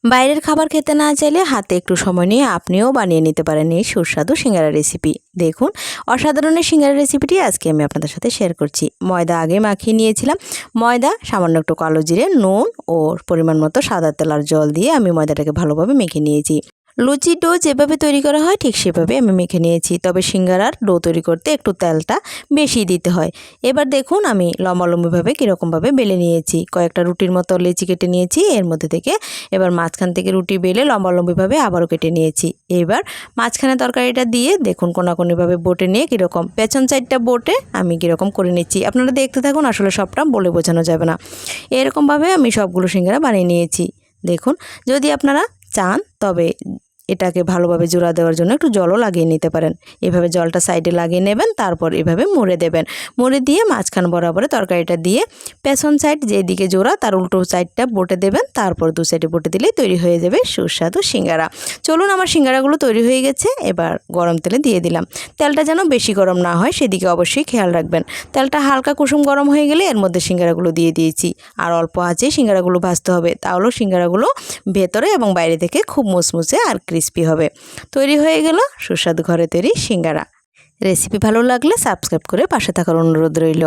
বাইরের খাবার খেতে না চাইলে হাতে একটু সময় নিয়ে আপনিও বানিয়ে নিতে পারেন এই সুস্বাদু সিঙ্গারা রেসিপি। দেখুন, অসাধারণ এই সিঙ্গারা রেসিপিটি আজকে আমি আপনাদের সাথে শেয়ার করছি। ময়দা আগে মাখিয়ে নিয়েছিলাম। ময়দা, সামান্য একটু কালো জিরে, নুন ও পরিমাণ মতো সাদা তেল আর জল দিয়ে আমি ময়দাটাকে ভালোভাবে মেখে নিয়েছি। লুচির ডো যেভাবে তৈরি করা হয় ঠিক সেভাবে আমি মেখে নিয়েছি, তবে সিঙ্গারার ডো তৈরি করতে একটু তেলটা বেশি দিতে হয়। এবার দেখুন আমি লম্বালম্বিভাবে কীরকমভাবে বেলে নিয়েছি। কয়েকটা রুটির মতো লেচি কেটে নিয়েছি এর মধ্যে থেকে। এবার মাঝখান থেকে রুটি বেলে লম্বালম্বিভাবে আবারও কেটে নিয়েছি। এবার মাঝখানে তরকারিটা দিয়ে দেখুন কোনাকুনিভাবে বটে নিয়ে কীরকম পেছন সাইডটা বটে আমি কীরকম করে নিচ্ছি। আপনারা দেখতে থাকুন, আসলে সবটা বলে বোঝানো যাবে না। এরকমভাবে আমি সবগুলো সিঙ্গারা বানিয়ে নিয়েছি। দেখুন, যদি আপনারা চান তবে এটাকে ভালোভাবে জোড়া দেওয়ার জন্য একটু জলও লাগিয়ে নিতে পারেন। এভাবে জলটা সাইডে লাগিয়ে নেবেন, তারপর এভাবে মুড়ে দেবেন। মুড়ে দিয়ে মাঝখান বরাবরে তরকারিটা দিয়ে পেছন সাইড যেদিকে জোড়া তার উল্টো সাইডটা বটে দেবেন, তারপর দু সাইডে বটে দিলেই তৈরি হয়ে যাবে সুস্বাদু সিঙ্গারা। চলুন, আমার সিঙ্গারাগুলো তৈরি হয়ে গেছে। এবার গরম তেলে দিয়ে দিলাম। তেলটা যেন বেশি গরম না হয় সেদিকে অবশ্যই খেয়াল রাখবেন। তেলটা হালকা কুসুম গরম হয়ে গেলে এর মধ্যে সিঙ্গারাগুলো দিয়ে দিয়েছি। আর অল্প আঁচে সিঙ্গারাগুলো ভাজতে হবে, তাহলে সিঙ্গারাগুলো ভেতরে এবং বাইরে থেকে খুব মুচমুচে আর ক্রিস্পি হবে। তৈরি হয়ে গেল সুস্বাদু ঘরে তৈরি সিঙ্গারা। রেসিপি ভালো লাগলে সাবস্ক্রাইব করে পাশে থাকার অনুরোধ রইল।